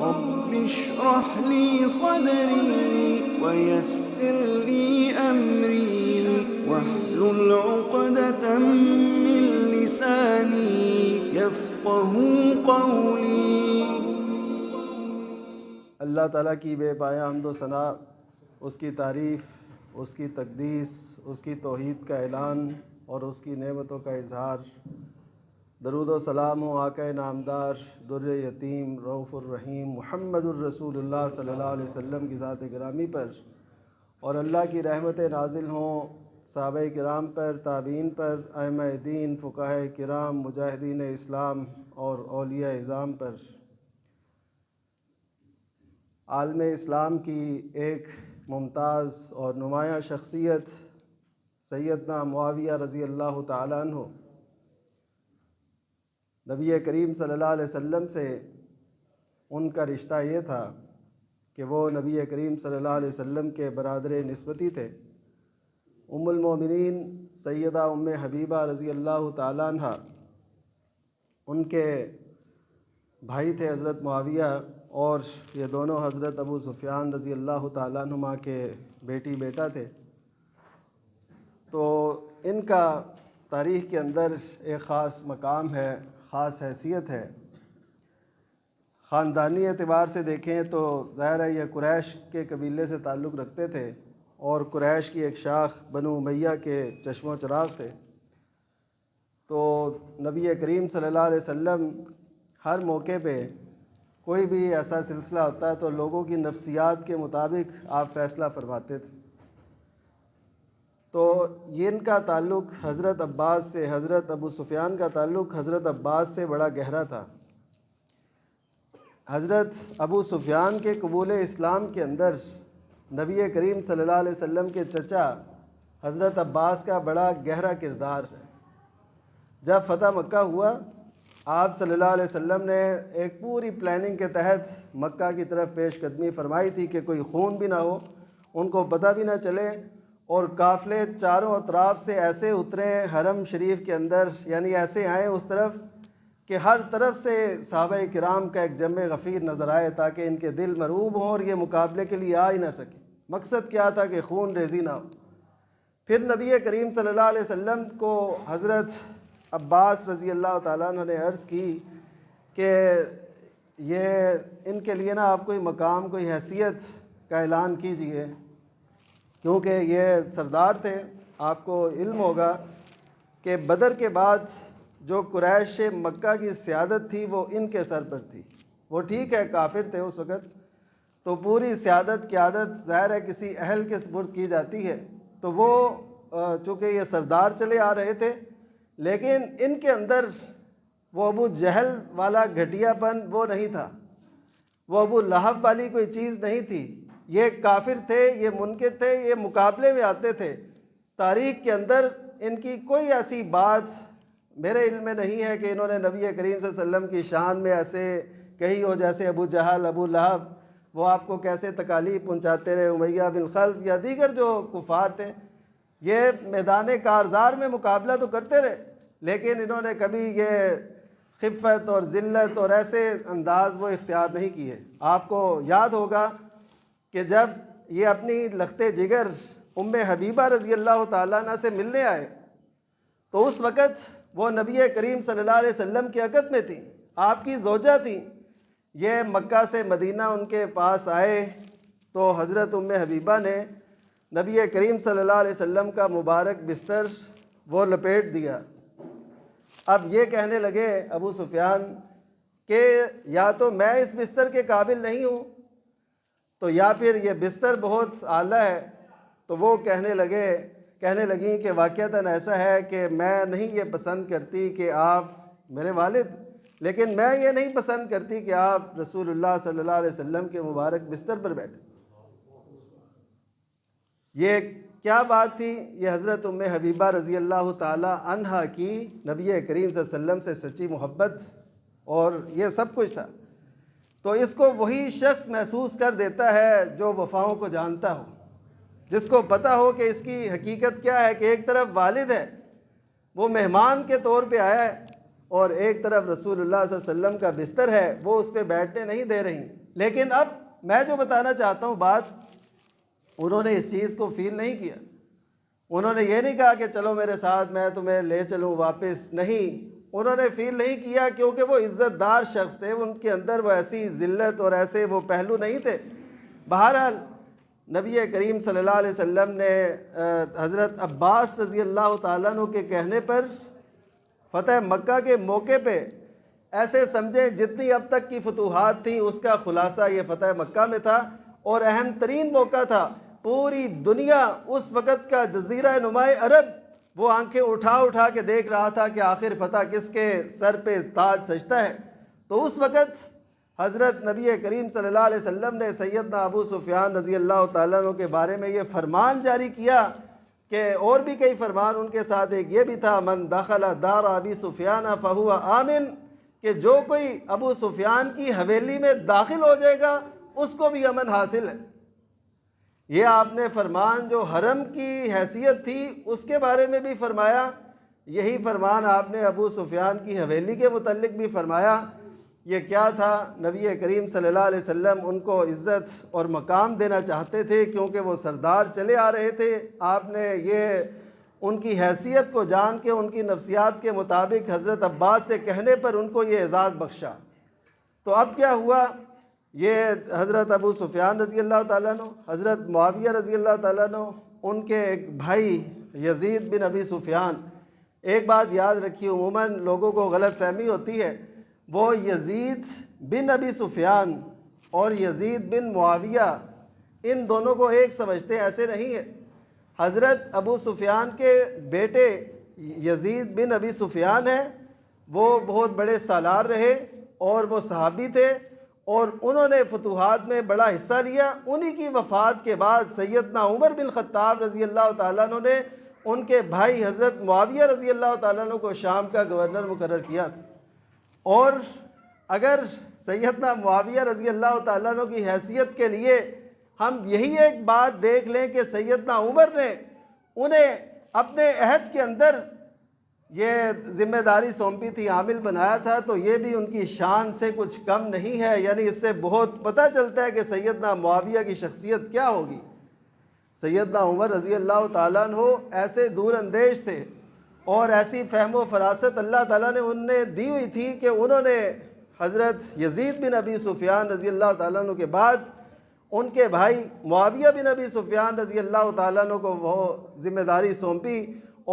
رب اشرح لي صدري ويسر لي أمري واحلل عقدة من لساني يفقه قولي۔ اللہ تعالیٰ کی بے پایہ حمد و ثنا، اس کی تعریف، اس کی تقدیس، اس کی توحید کا اعلان اور اس کی نعمتوں کا اظہار۔ درود و سلام ہو آقا نامدار، در یتیم، رؤوف الرحیم محمد الرسول اللہ صلی اللہ علیہ وسلم کی ذات گرامی پر، اور اللہ کی رحمتیں نازل ہوں صحابہ کرام پر، تابعین پر، ائمہ دین، فقہاء کرام، مجاہدین اسلام اور اولیاء اعظام پر۔ عالم اسلام کی ایک ممتاز اور نمایاں شخصیت سیدنا معاویہ رضی اللہ تعالیٰ عنہ، نبی کریم صلی اللہ علیہ وسلم سے ان کا رشتہ یہ تھا کہ وہ نبی کریم صلی اللہ علیہ وسلم کے برادر نسبتی تھے۔ ام المومنین سیدہ ام حبیبہ رضی اللہ تعالیٰ عنہ، ان کے بھائی تھے حضرت معاویہ، اور یہ دونوں حضرت ابو سفیان رضی اللہ تعالیٰ عنہما کے بیٹی بیٹا تھے۔ تو ان کا تاریخ کے اندر ایک خاص مقام ہے، خاص حیثیت ہے۔ خاندانی اعتبار سے دیکھیں تو ظاہر ہے یہ قریش کے قبیلے سے تعلق رکھتے تھے، اور قریش کی ایک شاخ بنو امیہ کے چشم و چراغ تھے۔ تو نبی کریم صلی اللہ علیہ وسلم ہر موقع پہ کوئی بھی ایسا سلسلہ ہوتا ہے تو لوگوں کی نفسیات کے مطابق آپ فیصلہ فرماتے تھے۔ تو یہ ان کا تعلق حضرت عباس سے، حضرت ابو سفیان کا تعلق حضرت عباس سے بڑا گہرا تھا۔ حضرت ابو سفیان کے قبول اسلام کے اندر نبی کریم صلی اللہ علیہ وسلم کے چچا حضرت عباس کا بڑا گہرا کردار ہے۔ جب فتح مکہ ہوا، آپ صلی اللہ علیہ وسلم نے ایک پوری پلاننگ کے تحت مکہ کی طرف پیش قدمی فرمائی تھی کہ کوئی خون بھی نہ ہو، ان کو پتہ بھی نہ چلے، اور قافلے چاروں اطراف سے ایسے اتریں حرم شریف کے اندر، یعنی ایسے آئیں اس طرف کہ ہر طرف سے صحابہ کرام کا ایک جمع غفیر نظر آئے، تاکہ ان کے دل مرعوب ہوں اور یہ مقابلے کے لیے آ ہی نہ سکے۔ مقصد کیا تھا کہ خون ریزی نہ ہو۔ پھر نبی کریم صلی اللہ علیہ وسلم کو حضرت عباس رضی اللہ تعالیٰ عنہ نے عرض کی کہ یہ ان کے لیے نا آپ کوئی مقام، کوئی حیثیت کا اعلان کیجئے، کیونکہ یہ سردار تھے۔ آپ کو علم ہوگا کہ بدر کے بعد جو قریش مکہ کی سیادت تھی وہ ان کے سر پر تھی۔ وہ ٹھیک ہے کافر تھے اس وقت، تو پوری سیادت قیادت ظاہر ہے کسی اہل کے سپرد کی جاتی ہے، تو وہ چونکہ یہ سردار چلے آ رہے تھے، لیکن ان کے اندر وہ ابو جہل والا گھٹیا پن وہ نہیں تھا، وہ ابو لہب والی کوئی چیز نہیں تھی۔ یہ کافر تھے، یہ منکر تھے، یہ مقابلے میں آتے تھے۔ تاریخ کے اندر ان کی کوئی ایسی بات میرے علم میں نہیں ہے کہ انہوں نے نبی کریم صلی اللہ علیہ وسلم کی شان میں ایسے کہی ہو جیسے ابو جہل، ابو لہب وہ آپ کو کیسے تکالیف پہنچاتے رہے، امیہ بن خلف یا دیگر جو کفار تھے، یہ میدان کارزار میں مقابلہ تو کرتے رہے، لیکن انہوں نے کبھی یہ خفت اور ذلت اور ایسے انداز وہ اختیار نہیں کیے۔ آپ کو یاد ہوگا کہ جب یہ اپنی لخت جگر ام حبیبہ رضی اللہ تعالیٰ عنہ سے ملنے آئے، تو اس وقت وہ نبی کریم صلی اللہ علیہ وسلم کی عقد میں تھیں، آپ کی زوجہ تھیں۔ یہ مکہ سے مدینہ ان کے پاس آئے تو حضرت ام حبیبہ نے نبی کریم صلی اللہ علیہ وسلم کا مبارک بستر وہ لپیٹ دیا۔ اب یہ کہنے لگے ابو سفیان کہ یا تو میں اس بستر کے قابل نہیں ہوں، تو یا پھر یہ بستر بہت اعلیٰ ہے۔ تو وہ کہنے لگیں کہ واقعتاً ایسا ہے کہ میں نہیں یہ پسند کرتی کہ آپ میرے والد، لیکن میں یہ نہیں پسند کرتی کہ آپ رسول اللہ صلی اللہ علیہ وسلم کے مبارک بستر پر بیٹھیں۔ یہ کیا بات تھی؟ یہ حضرت ام حبیبہ رضی اللہ تعالی عنہا کی نبی کریم صلی اللہ علیہ وسلم سے سچی محبت، اور یہ سب کچھ تھا۔ تو اس کو وہی شخص محسوس کر دیتا ہے جو وفاؤں کو جانتا ہو، جس کو پتہ ہو کہ اس کی حقیقت کیا ہے، کہ ایک طرف والد ہے، وہ مہمان کے طور پہ آیا ہے، اور ایک طرف رسول اللہ صلی اللہ علیہ وسلم کا بستر ہے، وہ اس پہ بیٹھنے نہیں دے رہی، لیکن اب میں جو بتانا چاہتا ہوں بات، انہوں نے اس چیز کو فیل نہیں کیا. انہوں نے یہ نہیں کہا کہ چلو میرے ساتھ میں تمہیں لے چلوں واپس، نہیں، انہوں نے فیل نہیں کیا کیونکہ وہ عزت دار شخص تھے، ان کے اندر وہ ایسی ذلت اور ایسے وہ پہلو نہیں تھے. بہرحال نبی کریم صلی اللہ علیہ وسلم نے حضرت عباس رضی اللہ تعالیٰ عنہ کے کہنے پر فتح مکہ کے موقع پہ ایسے سمجھیں جتنی اب تک کی فتوحات تھیں اس کا خلاصہ یہ فتح مکہ میں تھا، اور اہم ترین موقع تھا. پوری دنیا اس وقت کا جزیرہ نمائے عرب وہ آنکھیں اٹھا اٹھا کے دیکھ رہا تھا کہ آخر فتح کس کے سر پہ تاج سجتا ہے. تو اس وقت حضرت نبی کریم صلی اللہ علیہ وسلم نے سیدنا ابو سفیان رضی اللہ تعالیٰ عنہ کے بارے میں یہ فرمان جاری کیا کہ اور بھی کئی فرمان ان کے ساتھ، ایک یہ بھی تھا من دخل دار ابی سفیان فہو آمن، کہ جو کوئی ابو سفیان کی حویلی میں داخل ہو جائے گا اس کو بھی امن حاصل ہے. یہ آپ نے فرمان جو حرم کی حیثیت تھی اس کے بارے میں بھی فرمایا، یہی فرمان آپ نے ابو سفیان کی حویلی کے متعلق بھی فرمایا. یہ کیا تھا؟ نبی کریم صلی اللہ علیہ وسلم ان کو عزت اور مقام دینا چاہتے تھے کیونکہ وہ سردار چلے آ رہے تھے. آپ نے یہ ان کی حیثیت کو جان کے ان کی نفسیات کے مطابق حضرت عباس سے کہنے پر ان کو یہ اعزاز بخشا. تو اب کیا ہوا، یہ حضرت ابو سفیان رضی اللہ تعالیٰ عنہ، حضرت معاویہ رضی اللہ تعالیٰ عنہ، ان کے ایک بھائی یزید بن ابی سفیان. ایک بات یاد رکھیے، عموماً لوگوں کو غلط فہمی ہوتی ہے، وہ یزید بن ابی سفیان اور یزید بن معاویہ ان دونوں کو ایک سمجھتے ہیں، ایسے نہیں ہے. حضرت ابو سفیان کے بیٹے یزید بن ابی سفیان ہیں، وہ بہت بڑے سالار رہے اور وہ صحابی تھے اور انہوں نے فتوحات میں بڑا حصہ لیا. انہی کی وفات کے بعد سیدنا عمر بن خطاب رضی اللہ تعالیٰ عنہ نے ان کے بھائی حضرت معاویہ رضی اللہ تعالیٰ عنہ کو شام کا گورنر مقرر کیا تھا. اور اگر سیدنا معاویہ رضی اللہ تعالیٰ عنہ کی حیثیت کے لیے ہم یہی ایک بات دیکھ لیں کہ سیدنا عمر نے انہیں اپنے عہد کے اندر یہ ذمہ داری سونپی تھی، عامل بنایا تھا، تو یہ بھی ان کی شان سے کچھ کم نہیں ہے. یعنی اس سے بہت پتہ چلتا ہے کہ سیدنا معاویہ کی شخصیت کیا ہوگی. سیدنا عمر رضی اللہ تعالیٰ عنہ ایسے دور اندیش تھے اور ایسی فہم و فراست اللہ تعالیٰ نے انہیں دی ہوئی تھی کہ انہوں نے حضرت یزید بن ابی سفیان رضی اللہ تعالیٰ عنہ کے بعد ان کے بھائی معاویہ بن ابی سفیان رضی اللہ تعالیٰ عنہ کو وہ ذمہ داری سونپی.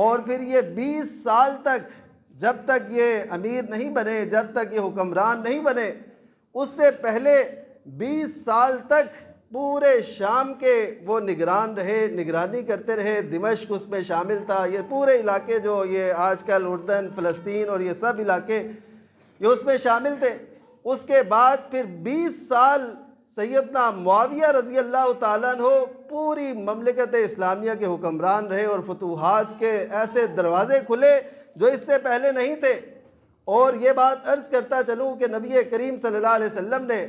اور پھر یہ 20 سال تک، جب تک یہ امیر نہیں بنے، جب تک یہ حکمران نہیں بنے، اس سے پہلے 20 سال تک پورے شام کے وہ نگران رہے، نگرانی کرتے رہے. دمشق اس میں شامل تھا، یہ پورے علاقے جو یہ آج کل اردن، فلسطین اور یہ سب علاقے یہ اس میں شامل تھے. اس کے بعد پھر 20 سال سیدنا معاویہ رضی اللہ تعالیٰ عنہ پوری مملکت اسلامیہ کے حکمران رہے اور فتوحات کے ایسے دروازے کھلے جو اس سے پہلے نہیں تھے. اور یہ بات عرض کرتا چلوں کہ نبی کریم صلی اللہ علیہ وسلم نے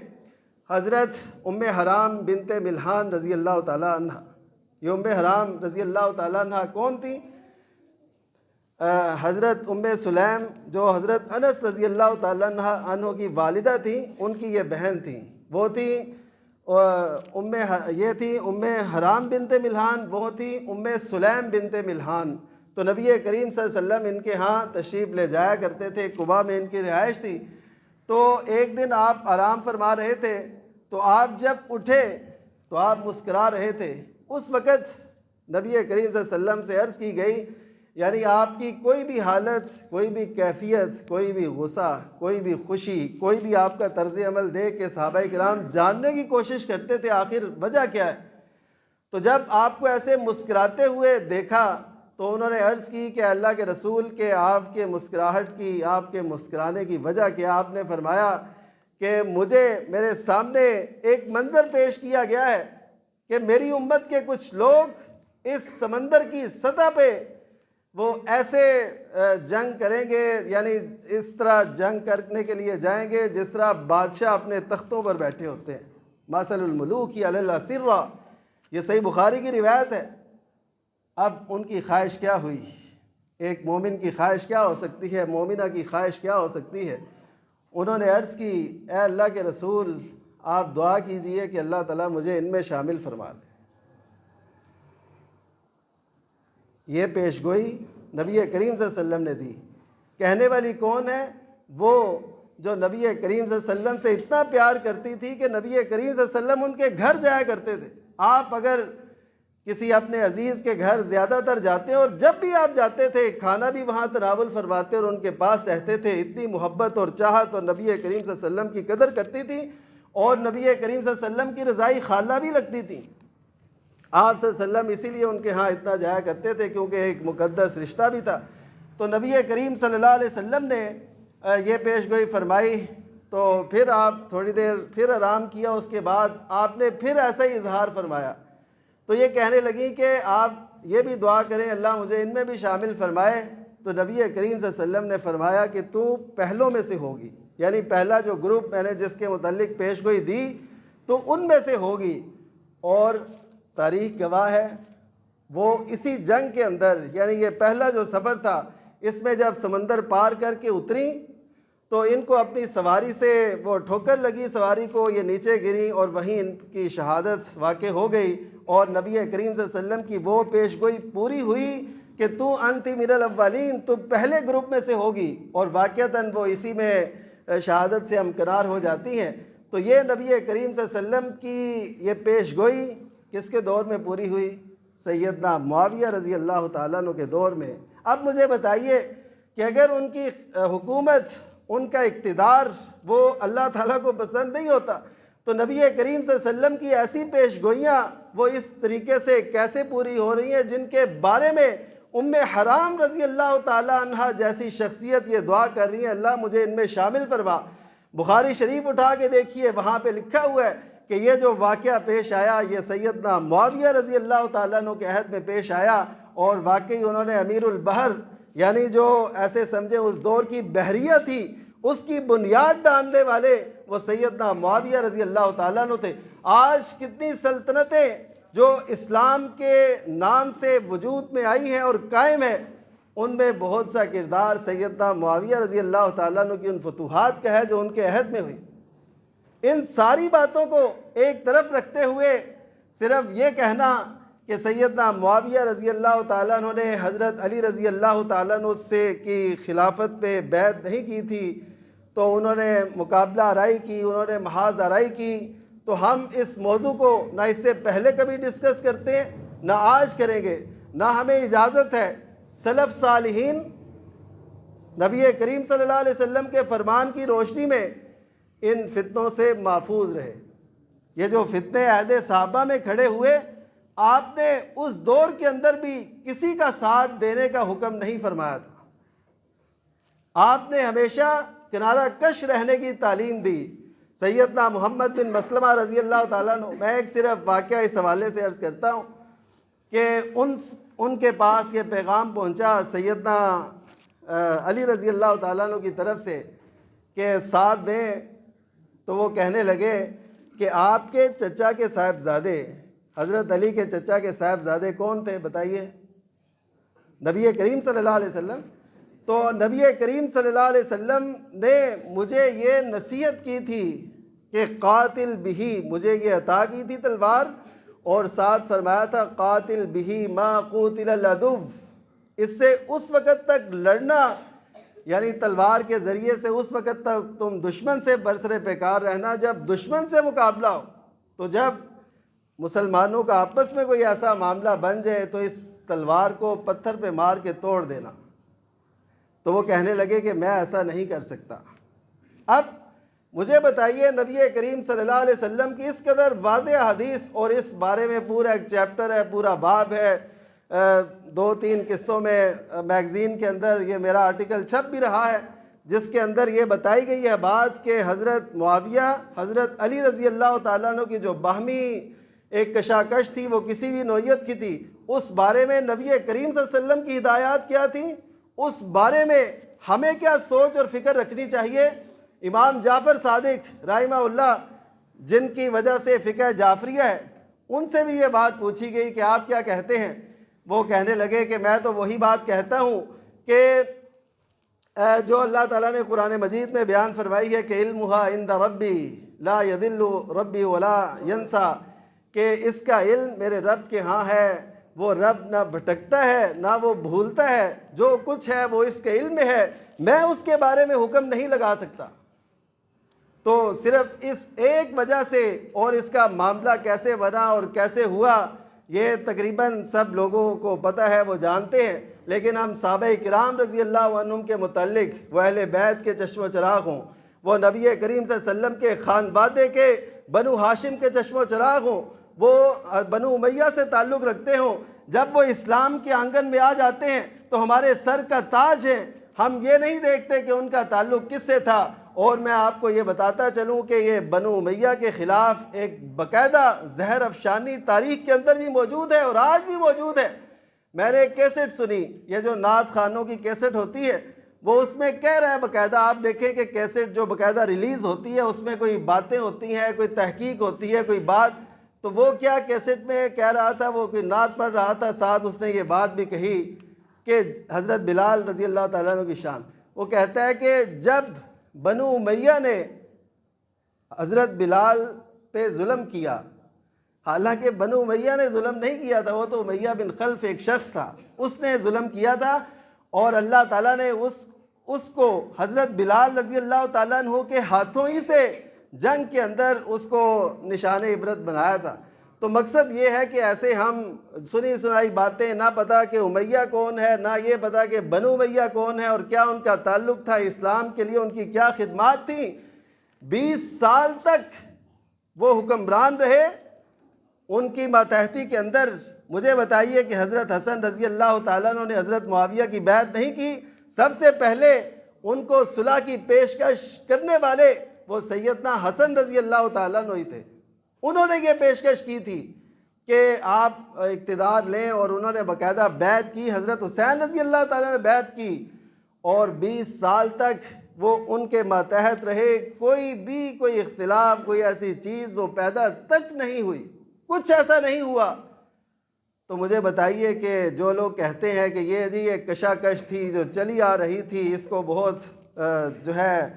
حضرت ام حرام بنت ملحان رضی اللہ تعالیٰ عنہ، یہ ام حرام رضی اللہ تعالیٰ عنہ کون تھی؟ حضرت ام سلیم جو حضرت انس رضی اللہ تعالیٰ عنہ کی والدہ تھیں، ان کی یہ بہن تھیں. وہ تھی یہ تھی ام حرام بنت ملحان، وہ تھی ام سلیم بنت ملحان. تو نبی کریم صلی اللہ علیہ وسلم ان کے ہاں تشریف لے جایا کرتے تھے، قباء میں ان کی رہائش تھی. تو ایک دن آپ آرام فرما رہے تھے تو آپ جب اٹھے تو آپ مسکرا رہے تھے. اس وقت نبی کریم صلی اللہ علیہ وسلم سے عرض کی گئی، یعنی آپ کی کوئی بھی حالت، کوئی بھی کیفیت، کوئی بھی غصہ، کوئی بھی خوشی، کوئی بھی آپ کا طرز عمل دیکھ کے صحابہ کرام جاننے کی کوشش کرتے تھے آخر وجہ کیا ہے. تو جب آپ کو ایسے مسکراتے ہوئے دیکھا تو انہوں نے عرض کی کہ اللہ کے رسول کے آپ کے مسکراہٹ کی، آپ کے مسکرانے کی وجہ کیا؟ آپ نے فرمایا کہ مجھے میرے سامنے ایک منظر پیش کیا گیا ہے کہ میری امت کے کچھ لوگ اس سمندر کی سطح پہ وہ ایسے جنگ کریں گے، یعنی اس طرح جنگ کرنے کے لیے جائیں گے جس طرح بادشاہ اپنے تختوں پر بیٹھے ہوتے ہیں. مثل الملوک علی الاسرہ، یہ صحیح بخاری کی روایت ہے. اب ان کی خواہش کیا ہوئی؟ ایک مومن کی خواہش کیا ہو سکتی ہے، مومنہ کی خواہش کیا ہو سکتی ہے؟ انہوں نے عرض کی، اے اللہ کے رسول، آپ دعا کیجئے کہ اللہ تعالیٰ مجھے ان میں شامل فرما لے۔ یہ پیش گوئی نبی کریم صلی اللہ علیہ وسلم نے دی۔ کہنے والی کون ہے؟ وہ جو نبی کریم صلی اللہ علیہ وسلم سے اتنا پیار کرتی تھی کہ نبی کریم صلی اللہ علیہ وسلم ان کے گھر جایا کرتے تھے۔ آپ اگر کسی اپنے عزیز کے گھر زیادہ تر جاتے ہیں، اور جب بھی آپ جاتے تھے کھانا بھی وہاں تناول فرماتے اور ان کے پاس رہتے تھے، اتنی محبت اور چاہت اور نبی کریم صلی اللہ علیہ وسلم کی قدر کرتی تھی، اور نبی کریم صلی اللہ علیہ وسلم کی رضائی خالہ بھی لگتی تھی۔ آپ صلی اللہ علیہ وسلم اسی لیے ان کے ہاں اتنا جایا کرتے تھے، کیونکہ ایک مقدس رشتہ بھی تھا۔ تو نبی کریم صلی اللہ علیہ وسلم نے یہ پیش گوئی فرمائی، تو پھر آپ تھوڑی دیر پھر آرام کیا، اس کے بعد آپ نے پھر ایسا ہی اظہار فرمایا۔ تو یہ کہنے لگی کہ آپ یہ بھی دعا کریں اللہ مجھے ان میں بھی شامل فرمائے۔ تو نبی کریم صلی اللہ علیہ وسلم نے فرمایا کہ تو پہلوں میں سے ہوگی، یعنی پہلا جو گروپ میں نے جس کے متعلق پیش گوئی دی تو ان میں سے ہوگی۔ اور تاریخ گواہ ہے، وہ اسی جنگ کے اندر، یعنی یہ پہلا جو سفر تھا، اس میں جب سمندر پار کر کے اتری تو ان کو اپنی سواری سے وہ ٹھوکر لگی، سواری کو یہ نیچے گری اور وہیں ان کی شہادت واقع ہو گئی۔ اور نبی کریم صلی اللہ علیہ وسلم کی وہ پیش گوئی پوری ہوئی کہ تو انتی من الاولین، تو پہلے گروپ میں سے ہوگی، اور واقعتاً وہ اسی میں شہادت سے ہمکنار ہو جاتی ہیں۔ تو یہ نبی کریم صلی اللہ علیہ وسلم کی یہ پیش گوئی کس کے دور میں پوری ہوئی؟ سیدنا معاویہ رضی اللہ تعالیٰ عنہ کے دور میں۔ اب مجھے بتائیے کہ اگر ان کی حکومت، ان کا اقتدار وہ اللہ تعالیٰ کو پسند نہیں ہوتا تو نبی کریم صلی اللہ علیہ وسلم کی ایسی پیش گوئیاں وہ اس طریقے سے کیسے پوری ہو رہی ہیں، جن کے بارے میں حرام رضی اللہ تعالیٰ عنہ جیسی شخصیت یہ دعا کر رہی ہیں اللہ مجھے ان میں شامل فرما۔ بخاری شریف اٹھا کے دیکھیے، وہاں پہ لکھا ہوا ہے کہ یہ جو واقعہ پیش آیا یہ سیدنا معاویہ رضی اللہ تعالیٰ عنہ کے عہد میں پیش آیا، اور واقعی انہوں نے امیر البحر، یعنی جو ایسے سمجھے اس دور کی بحریہ تھی، اس کی بنیاد ڈالنے والے وہ سیدنا معاویہ رضی اللہ تعالیٰ عنہ تھے۔ آج کتنی سلطنتیں جو اسلام کے نام سے وجود میں آئی ہیں اور قائم ہیں، ان میں بہت سا کردار سیدنا معاویہ رضی اللہ تعالیٰ عنہ کی ان فتوحات کا ہے جو ان کے عہد میں ہوئی۔ ان ساری باتوں کو ایک طرف رکھتے ہوئے صرف یہ کہنا کہ سیدنا معاویہ رضی اللہ تعالیٰ عنہ نے حضرت علی رضی اللہ تعالیٰ عنہ سے کی خلافت پہ بیعت نہیں کی تھی، تو انہوں نے مقابلہ آرائی کی، انہوں نے محاذ آرائی کی، تو ہم اس موضوع کو نہ اس سے پہلے کبھی ڈسکس کرتے ہیں نہ آج کریں گے، نہ ہمیں اجازت ہے۔ سلف صالحین نبی کریم صلی اللہ علیہ وسلم کے فرمان کی روشنی میں ان فتنوں سے محفوظ رہے۔ یہ جو فتنے عہد صحابہ میں کھڑے ہوئے، آپ نے اس دور کے اندر بھی کسی کا ساتھ دینے کا حکم نہیں فرمایا تھا، آپ نے ہمیشہ کنارہ کش رہنے کی تعلیم دی۔ سیدنا محمد بن مسلمہ رضی اللہ تعالیٰ عنہ، میں ایک صرف واقعہ اس حوالے سے عرض کرتا ہوں کہ ان کے پاس یہ پیغام پہنچا سیدنا علی رضی اللہ تعالیٰ عنہ کی طرف سے کہ ساتھ دیں، تو وہ کہنے لگے کہ آپ کے چچا کے صاحبزادے، حضرت علی کے چچا کے صاحبزادے کون تھے بتائیے؟ نبی کریم صلی اللہ علیہ وسلم۔ تو نبی کریم صلی اللہ علیہ وسلم نے مجھے یہ نصیحت کی تھی کہ قاتل بہی، مجھے یہ عطا کی تھی تلوار، اور ساتھ فرمایا تھا قاتل بہی ما قوتل العدو، اس سے اس وقت تک لڑنا، یعنی تلوار کے ذریعے سے اس وقت تک تم دشمن سے برسر پیکار رہنا جب دشمن سے مقابلہ ہو۔ تو جب مسلمانوں کا آپس میں کوئی ایسا معاملہ بن جائے تو اس تلوار کو پتھر پہ مار کے توڑ دینا۔ تو وہ کہنے لگے کہ میں ایسا نہیں کر سکتا۔ اب مجھے بتائیے نبی کریم صلی اللہ علیہ وسلم کی اس قدر واضح حدیث، اور اس بارے میں پورا ایک چیپٹر ہے، پورا باب ہے، 2-3 قسطوں میں میگزین کے اندر یہ میرا آرٹیکل چھپ بھی رہا ہے، جس کے اندر یہ بتائی گئی ہے بات کہ حضرت معاویہ حضرت علی رضی اللہ تعالیٰ عنہ کی جو باہمی ایک کشاکش تھی وہ کسی بھی نوعیت کی تھی، اس بارے میں نبی کریم صلی اللہ علیہ وسلم کی ہدایات کیا تھی، اس بارے میں ہمیں کیا سوچ اور فکر رکھنی چاہیے۔ امام جعفر صادق رحمہ اللہ، جن کی وجہ سے فقہ جعفریہ ہے، ان سے بھی یہ بات پوچھی گئی کہ آپ کیا کہتے ہیں؟ وہ کہنے لگے کہ میں تو وہی بات کہتا ہوں کہ جو اللہ تعالیٰ نے قرآن مجید میں بیان فرمائی ہے کہ علمھا عند ربی، لا یضل ربی ولا ینسا، کہ اس کا علم میرے رب کے ہاں ہے، وہ رب نہ بھٹکتا ہے نہ وہ بھولتا ہے، جو کچھ ہے وہ اس کے علم میں ہے، میں اس کے بارے میں حکم نہیں لگا سکتا۔ تو صرف اس ایک وجہ سے، اور اس کا معاملہ کیسے بنا اور کیسے ہوا یہ تقریباً سب لوگوں کو پتہ ہے، وہ جانتے ہیں، لیکن ہم صحابہ کرام رضی اللہ عنہم کے متعلق، وہ اہل بیت کے چشم و چراغ ہوں، وہ نبی کریم صلی اللہ علیہ وسلم کے خانوادے کے بنو ہاشم کے چشم و چراغ ہوں، وہ بنو امیہ سے تعلق رکھتے ہوں، جب وہ اسلام کے آنگن میں آ جاتے ہیں تو ہمارے سر کا تاج ہے، ہم یہ نہیں دیکھتے کہ ان کا تعلق کس سے تھا۔ اور میں آپ کو یہ بتاتا چلوں کہ یہ بنو امیہ کے خلاف ایک باقاعدہ زہر افشانی تاریخ کے اندر بھی موجود ہے اور آج بھی موجود ہے۔ میں نے ایک کیسٹ سنی، یہ جو نعت خانوں کی کیسٹ ہوتی ہے، وہ اس میں کہہ رہا ہے باقاعدہ، آپ دیکھیں کہ کیسٹ جو باقاعدہ ریلیز ہوتی ہے اس میں کوئی باتیں ہوتی ہیں، کوئی تحقیق ہوتی ہے، کوئی بات، تو وہ کیا کیسٹ میں کہہ رہا تھا، وہ کوئی نعت پڑھ رہا تھا، ساتھ اس نے یہ بات بھی کہی کہ حضرت بلال رضی اللہ تعالیٰ عنہ کی شان، وہ کہتا ہے کہ جب بنو امیہ نے حضرت بلال پہ ظلم کیا، حالانکہ بنو امیہ نے ظلم نہیں کیا تھا، وہ تو امیہ بن خلف ایک شخص تھا، اس نے ظلم کیا تھا، اور اللہ تعالیٰ نے اس کو حضرت بلال رضی اللہ تعالیٰ عنہ کے ہاتھوں ہی سے جنگ کے اندر اس کو نشان عبرت بنایا تھا۔ تو مقصد یہ ہے کہ ایسے ہم سنی سنائی باتیں، نہ پتہ کہ امیہ کون ہے، نہ یہ پتہ کہ بنو امیہ کون ہے اور کیا ان کا تعلق تھا اسلام کے لیے، ان کی کیا خدمات تھیں، 20 سال تک وہ حکمران رہے ان کی ماتحتی کے اندر۔ مجھے بتائیے کہ حضرت حسن رضی اللہ تعالیٰ عنہ نے حضرت معاویہ کی بیعت نہیں کی؟ سب سے پہلے ان کو صلح کی پیشکش کرنے والے وہ سیدنا حسن رضی اللہ تعالیٰ عنہ ہی تھے، انہوں نے یہ پیشکش کی تھی کہ آپ اقتدار لیں، اور انہوں نے باقاعدہ بیعت کی، حضرت حسین رضی اللہ تعالیٰ نے بیعت کی، اور 20 سال تک وہ ان کے ماتحت رہے، کوئی اختلاف، کوئی ایسی چیز وہ پیدا تک نہیں ہوئی، کچھ ایسا نہیں ہوا۔ تو مجھے بتائیے کہ جو لوگ کہتے ہیں کہ یہ جی ایک کشاکش تھی جو چلی آ رہی تھی، اس کو بہت جو ہے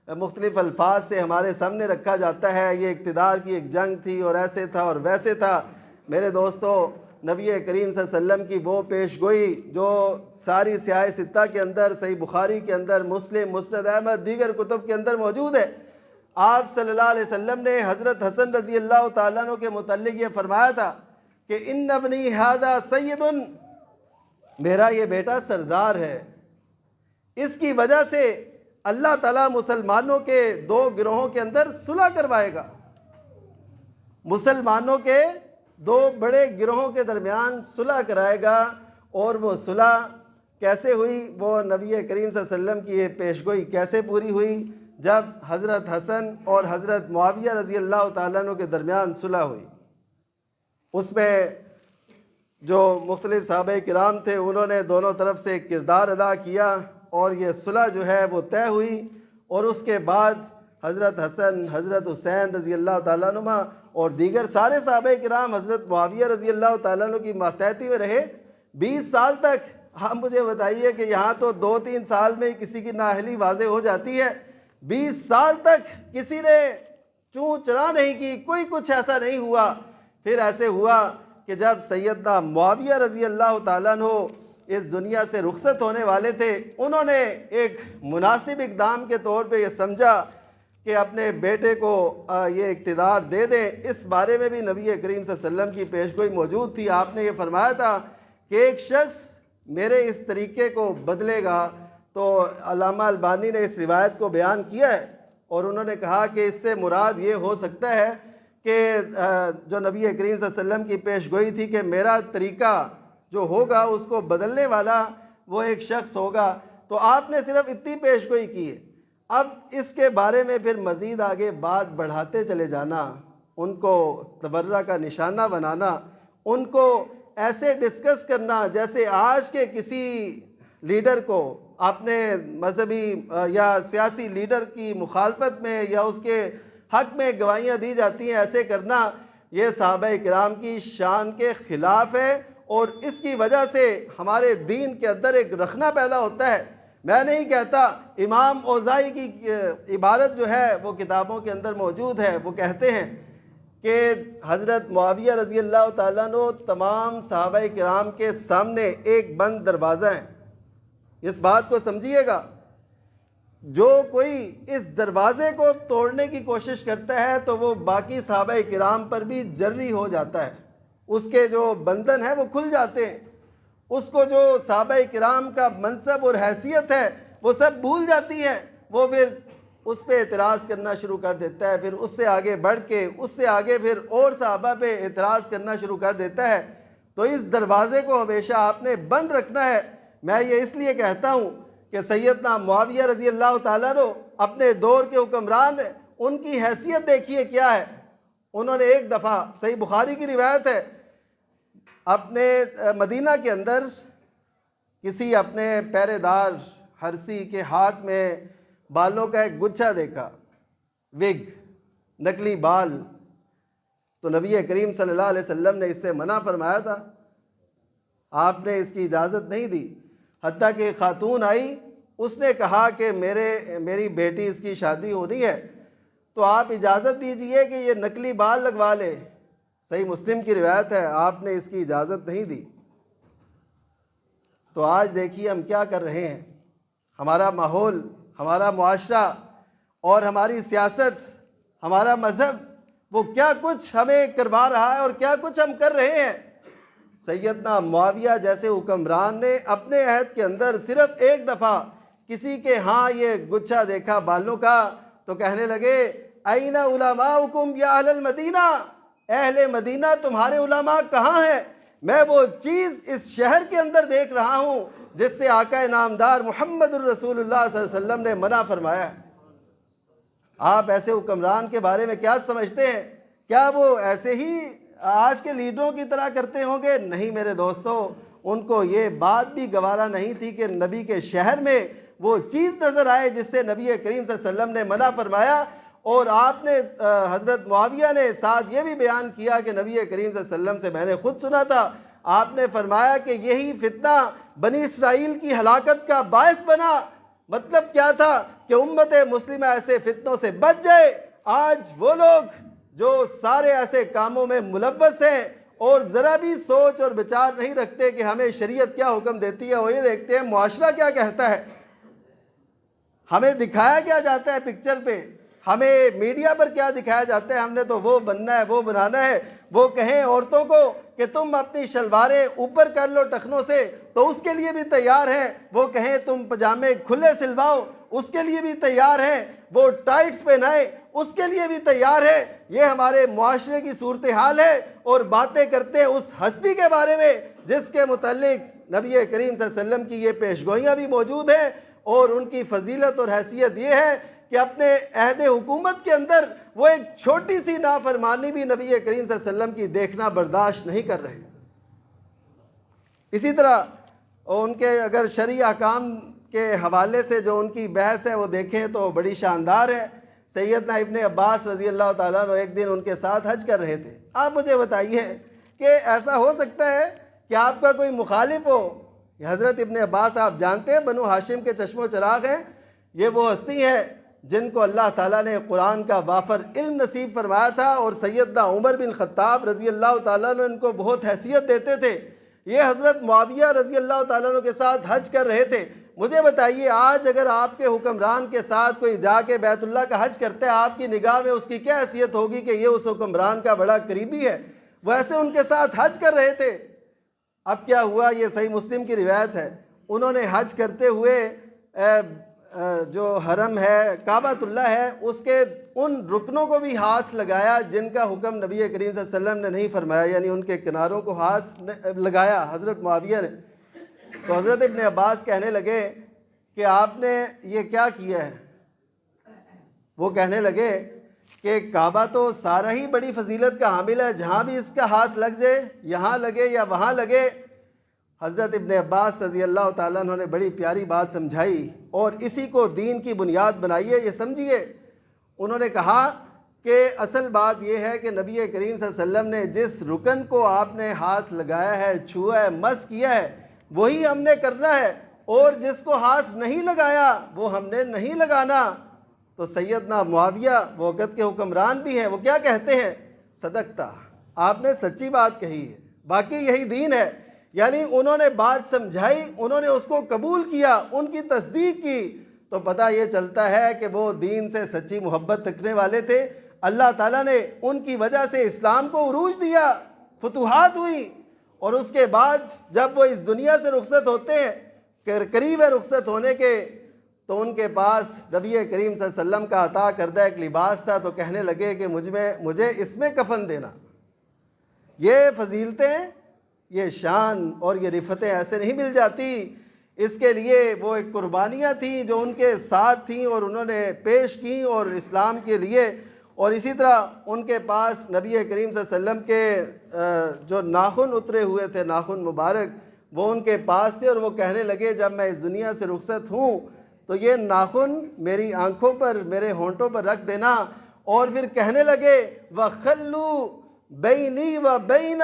مختلف الفاظ سے ہمارے سامنے رکھا جاتا ہے، یہ اقتدار کی ایک جنگ تھی اور ایسے تھا اور ویسے تھا۔ میرے دوستو، نبی کریم صلی اللہ علیہ وسلم کی وہ پیش گوئی جو ساری سیاہ ستہ کے اندر، صحیح بخاری کے اندر، مسلم، مسند احمد، دیگر کتب کے اندر موجود ہے۔ آپ صلی اللہ علیہ وسلم نے حضرت حسن رضی اللہ تعالیٰ عنہ کے متعلق یہ فرمایا تھا کہ ان ابنی ھذا سید، میرا یہ بیٹا سردار ہے، اس کی وجہ سے اللہ تعالیٰ مسلمانوں کے 2 گروہوں کے اندر صلح کروائے گا، مسلمانوں کے 2 بڑے گروہوں کے درمیان صلح کرائے گا۔ اور وہ صلح کیسے ہوئی، وہ نبی کریم صلی اللہ علیہ وسلم کی یہ پیشگوئی کیسے پوری ہوئی، جب حضرت حسن اور حضرت معاویہ رضی اللہ تعالیٰ عنہ کے درمیان صلح ہوئی۔ اس میں جو مختلف صحابہ کرام تھے انہوں نے دونوں طرف سے کردار ادا کیا، اور یہ صلح جو ہے وہ طے ہوئی، اور اس کے بعد حضرت حسن، حضرت حسین رضی اللہ تعالیٰ عنہ اور دیگر سارے صحابہ کرام حضرت معاویہ رضی اللہ تعالیٰ عنہ کی ماتحتی میں رہے 20 سال تک۔ ہم مجھے بتائیے کہ یہاں تو 2-3 سال میں کسی کی نااہلی واضح ہو جاتی ہے، 20 سال تک کسی نے چوں چرا نہیں کی، کوئی کچھ ایسا نہیں ہوا۔ پھر ایسے ہوا کہ جب سیدنا معاویہ رضی اللہ تعالیٰ عنہ اس دنیا سے رخصت ہونے والے تھے، انہوں نے ایک مناسب اقدام کے طور پہ یہ سمجھا کہ اپنے بیٹے کو یہ اقتدار دے دیں۔ اس بارے میں بھی نبی کریم صلی اللہ علیہ وسلم کی پیشگوئی موجود تھی۔ آپ نے یہ فرمایا تھا کہ ایک شخص میرے اس طریقے کو بدلے گا، تو علامہ البانی نے اس روایت کو بیان کیا ہے، اور انہوں نے کہا کہ اس سے مراد یہ ہو سکتا ہے کہ جو نبی کریم صلی اللہ علیہ وسلم کی پیشگوئی تھی کہ میرا طریقہ جو ہوگا اس کو بدلنے والا وہ ایک شخص ہوگا، تو آپ نے صرف اتنی پیشگوئی کی ہے۔ اب اس کے بارے میں پھر مزید آگے بات بڑھاتے چلے جانا، ان کو تبرہ کا نشانہ بنانا، ان کو ایسے ڈسکس کرنا جیسے آج کے کسی لیڈر کو اپنے مذہبی یا سیاسی لیڈر کی مخالفت میں یا اس کے حق میں گواہیاں دی جاتی ہیں، ایسے کرنا یہ صحابہ کرام کی شان کے خلاف ہے، اور اس کی وجہ سے ہمارے دین کے اندر ایک رخنہ پیدا ہوتا ہے۔ میں نہیں کہتا، امام اوزائی کی عبارت جو ہے وہ کتابوں کے اندر موجود ہے، وہ کہتے ہیں کہ حضرت معاویہ رضی اللہ تعالیٰ عنہ تمام صحابہ کرام کے سامنے ایک بند دروازہ ہیں۔ اس بات کو سمجھیے گا، جو کوئی اس دروازے کو توڑنے کی کوشش کرتا ہے تو وہ باقی صحابہ کرام پر بھی جری ہو جاتا ہے، اس کے جو بندھن ہیں وہ کھل جاتے ہیں، اس کو جو صحابہ کرام کا منصب اور حیثیت ہے وہ سب بھول جاتی ہے، وہ پھر اس پہ اعتراض کرنا شروع کر دیتا ہے، پھر اس سے آگے بڑھ کے اس سے آگے پھر اور صحابہ پہ اعتراض کرنا شروع کر دیتا ہے۔ تو اس دروازے کو ہمیشہ آپ نے بند رکھنا ہے۔ میں یہ اس لیے کہتا ہوں کہ سیدنا معاویہ رضی اللہ تعالیٰ عنہ اپنے دور کے حکمران ہیں، ان کی حیثیت دیکھیے کیا ہے۔ انہوں نے ایک دفعہ، صحیح بخاری کی روایت ہے، اپنے مدینہ کے اندر کسی اپنے پہرے دار حرسی کے ہاتھ میں بالوں کا ایک گچھا دیکھا، وگ، نقلی بال، تو نبی کریم صلی اللہ علیہ وسلم نے اس سے منع فرمایا تھا، آپ نے اس کی اجازت نہیں دی۔ حتیٰ کہ خاتون آئی، اس نے کہا کہ میری بیٹی اس کی شادی ہونی ہے تو آپ اجازت دیجئے کہ یہ نقلی بال لگوا لے۔ صحیح مسلم کی روایت ہے، آپ نے اس کی اجازت نہیں دی۔ تو آج دیکھیے ہم کیا کر رہے ہیں، ہمارا ماحول، ہمارا معاشرہ اور ہماری سیاست، ہمارا مذہب، وہ کیا کچھ ہمیں کروا رہا ہے اور کیا کچھ ہم کر رہے ہیں۔ سیدنا معاویہ جیسے حکمران نے اپنے عہد کے اندر صرف ایک دفعہ کسی کے ہاں یہ گچھا دیکھا بالوں کا تو کہنے لگے، اَیْنَ عُلَمَاؤُکُمْ یا اہل المدینہ، اہل مدینہ تمہارے علماء کہاں ہیں؟ میں وہ چیز اس شہر کے اندر دیکھ رہا ہوں جس سے آقا نامدار محمد الرسول اللہ صلی اللہ علیہ وسلم نے منع فرمایا ہے۔ آپ ایسے حکمران کے بارے میں کیا سمجھتے ہیں؟ کیا وہ ایسے ہی آج کے لیڈروں کی طرح کرتے ہوں گے؟ نہیں میرے دوستو، ان کو یہ بات بھی گوارا نہیں تھی کہ نبی کے شہر میں وہ چیز نظر آئے جس سے نبی کریم صلی اللہ علیہ وسلم نے منع فرمایا۔ اور آپ نے حضرت معاویہ نے ساتھ یہ بھی بیان کیا کہ نبی کریم صلی اللہ علیہ وسلم سے میں نے خود سنا تھا، آپ نے فرمایا کہ یہی فتنہ بنی اسرائیل کی ہلاکت کا باعث بنا۔ مطلب کیا تھا کہ امت مسلمہ ایسے فتنوں سے بچ جائے۔ آج وہ لوگ جو سارے ایسے کاموں میں ملوث ہیں اور ذرا بھی سوچ اور بچار نہیں رکھتے کہ ہمیں شریعت کیا حکم دیتی ہے، وہ یہ دیکھتے ہیں معاشرہ کیا کہتا ہے، ہمیں دکھایا کیا جاتا ہے پکچر پہ، ہمیں میڈیا پر کیا دکھایا جاتا ہے، ہم نے تو وہ بننا ہے، وہ بنانا ہے۔ وہ کہیں عورتوں کو کہ تم اپنی شلواریں اوپر کر لو ٹخنوں سے تو اس کے لیے بھی تیار ہیں، وہ کہیں تم پجامے کھلے سلواؤ اس کے لیے بھی تیار ہیں، وہ ٹائٹس پہنائیں اس کے لیے بھی تیار ہے۔ یہ ہمارے معاشرے کی صورتحال ہے، اور باتیں کرتے ہیں اس ہستی کے بارے میں جس کے متعلق نبی کریم صلی اللہ علیہ وسلم کی یہ پیشگوئیاں بھی موجود ہیں، اور ان کی فضیلت اور حیثیت یہ ہے کہ اپنے عہد حکومت کے اندر وہ ایک چھوٹی سی نافرمانی بھی نبی کریم صلی اللہ علیہ وسلم کی دیکھنا برداشت نہیں کر رہے۔ اسی طرح ان کے اگر شرعی احکام کے حوالے سے جو ان کی بحث ہے وہ دیکھیں تو بڑی شاندار ہے۔ سیدنا ابن عباس رضی اللہ تعالیٰ عنہ ایک دن ان کے ساتھ حج کر رہے تھے۔ آپ مجھے بتائیے کہ ایسا ہو سکتا ہے کہ آپ کا کوئی مخالف ہو؟ حضرت ابن عباس آپ جانتے ہیں بنو ہاشم کے چشم و چراغ ہیں، یہ وہ ہستی ہے جن کو اللہ تعالیٰ نے قرآن کا وافر علم نصیب فرمایا تھا، اور سیدنا عمر بن خطاب رضی اللہ تعالیٰ عنہ ان کو بہت حیثیت دیتے تھے۔ یہ حضرت معاویہ رضی اللہ تعالیٰ عنہ کے ساتھ حج کر رہے تھے۔ مجھے بتائیے آج اگر آپ کے حکمران کے ساتھ کوئی جا کے بیت اللہ کا حج کرتا ہے، آپ کی نگاہ میں اس کی کیا حیثیت ہوگی کہ یہ اس حکمران کا بڑا قریبی ہے؟ وہ ایسے ان کے ساتھ حج کر رہے تھے۔ اب کیا ہوا، یہ صحیح مسلم کی روایت ہے، انہوں نے حج کرتے ہوئے جو حرم ہے، کعبۃ اللہ ہے، اس کے ان رکنوں کو بھی ہاتھ لگایا جن کا حکم نبی کریم صلی اللہ علیہ وسلم نے نہیں فرمایا، یعنی ان کے کناروں کو ہاتھ لگایا حضرت معاویہ نے۔ تو حضرت ابن عباس کہنے لگے کہ آپ نے یہ کیا کیا ہے؟ وہ کہنے لگے کہ کعبہ تو سارا ہی بڑی فضیلت کا حامل ہے، جہاں بھی اس کا ہاتھ لگ جائے، یہاں لگے یا وہاں لگے۔ حضرت ابن عباس رضی اللہ تعالیٰ عنہ نے بڑی پیاری بات سمجھائی اور اسی کو دین کی بنیاد بنائیے، یہ سمجھیے۔ انہوں نے کہا کہ اصل بات یہ ہے کہ نبی کریم صلی اللہ علیہ وسلم نے جس رکن کو آپ نے ہاتھ لگایا ہے، چھوا ہے، مس کیا ہے، وہی ہم نے کرنا ہے۔ اور جس کو ہاتھ نہیں لگایا وہ ہم نے نہیں لگانا۔ تو سیدنا معاویہ وہ وقت کے حکمران بھی ہیں، وہ کیا کہتے ہیں؟ صدقتا، آپ نے سچی بات کہی ہے، باقی یہی دین ہے۔ یعنی انہوں نے بات سمجھائی، انہوں نے اس کو قبول کیا، ان کی تصدیق کی، تو پتہ یہ چلتا ہے کہ وہ دین سے سچی محبت رکھنے والے تھے۔ اللہ تعالیٰ نے ان کی وجہ سے اسلام کو عروج دیا، فتوحات ہوئی، اور اس کے بعد جب وہ اس دنیا سے رخصت ہوتے ہیں، قریب ہے رخصت ہونے کے، تو ان کے پاس نبی کریم صلی اللہ علیہ وسلم کا عطا کردہ ایک لباس تھا، تو کہنے لگے کہ مجھے اس میں کفن دینا۔ یہ فضیلتیں، یہ شان اور یہ رفتیں ایسے نہیں مل جاتی، اس کے لیے وہ ایک قربانیاں تھیں جو ان کے ساتھ تھیں اور انہوں نے پیش کی اور اسلام کے لیے۔ اور اسی طرح ان کے پاس نبی کریم صلی اللہ علیہ وسلم کے جو ناخن اترے ہوئے تھے، ناخن مبارک، وہ ان کے پاس تھے، اور وہ کہنے لگے جب میں اس دنیا سے رخصت ہوں تو یہ ناخن میری آنکھوں پر، میرے ہونٹوں پر رکھ دینا، اور پھر کہنے لگے وَخَلُّوا بَيْنِي وَبَيْنَ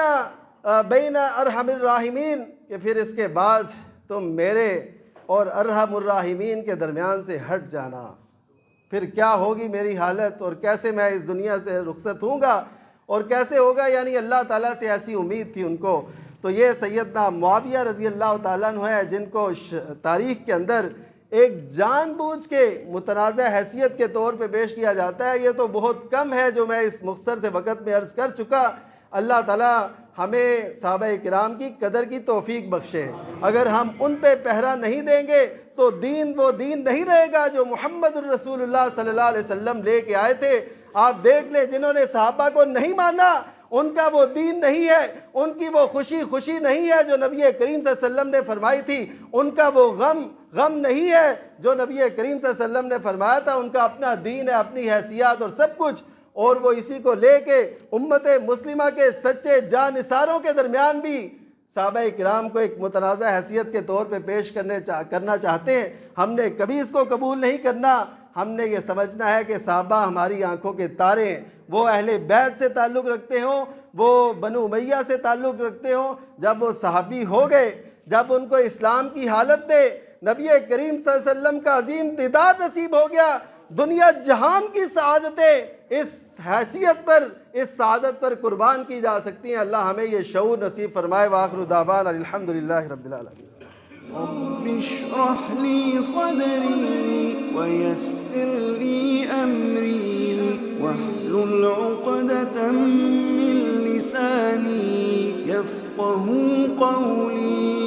أَرْحَمِ الرَّاحِمِينَ، کہ پھر اس کے بعد تم میرے اور ارحم الراحمین کے درمیان سے ہٹ جانا، پھر کیا ہوگی میری حالت، اور کیسے میں اس دنیا سے رخصت ہوں گا اور کیسے ہوگا۔ یعنی اللہ تعالیٰ سے ایسی امید تھی ان کو۔ تو یہ سیدنا معاویہ رضی اللہ تعالیٰ عنہ ہے، جن کو تاریخ کے اندر ایک جان بوجھ کے متنازع حیثیت کے طور پہ پیش کیا جاتا ہے۔ یہ تو بہت کم ہے جو میں اس مختصر سے وقت میں عرض کر چکا۔ اللہ تعالیٰ ہمیں صحابہ کرام کی قدر کی توفیق بخشے۔ اگر ہم ان پہ پہرا نہیں دیں گے تو دین وہ دین نہیں رہے گا جو محمد الرسول اللہ صلی اللہ علیہ وسلم لے کے آئے تھے۔ آپ دیکھ لیں، جنہوں نے صحابہ کو نہیں مانا ان کا وہ دین نہیں ہے، ان کی وہ خوشی نہیں ہے جو نبی کریم صلی اللہ علیہ وسلم نے فرمائی تھی، ان کا وہ غم نہیں ہے جو نبی کریم صلی اللہ علیہ وسلم نے فرمایا تھا۔ ان کا اپنا دین ہے، اپنی حیثیت اور سب کچھ، اور وہ اسی کو لے کے امت مسلمہ کے سچے جانثاروں کے درمیان بھی صحابہ کرام کو ایک متنازع حیثیت کے طور پہ پیش کرنا چاہتے ہیں۔ ہم نے کبھی اس کو قبول نہیں کرنا۔ ہم نے یہ سمجھنا ہے کہ صحابہ ہماری آنکھوں کے تارے ہیں، وہ اہل بیت سے تعلق رکھتے ہوں، وہ بنو امیہ سے تعلق رکھتے ہوں، جب وہ صحابی ہو گئے، جب ان کو اسلام کی حالت میں نبی کریم صلی اللہ علیہ وسلم کا عظیم دیدار نصیب ہو گیا، دنیا جہان کی سعادتیں اس حیثیت پر، اس سعادت پر قربان کی جا سکتی ہیں۔ اللہ ہمیں یہ شعور نصیب فرمائے۔ وآخر دعوانا الحمدللہ رب العالمین۔ رب اشرح لي صدري ويسر لي أمري واحلل عقدة من لساني يفقه قولي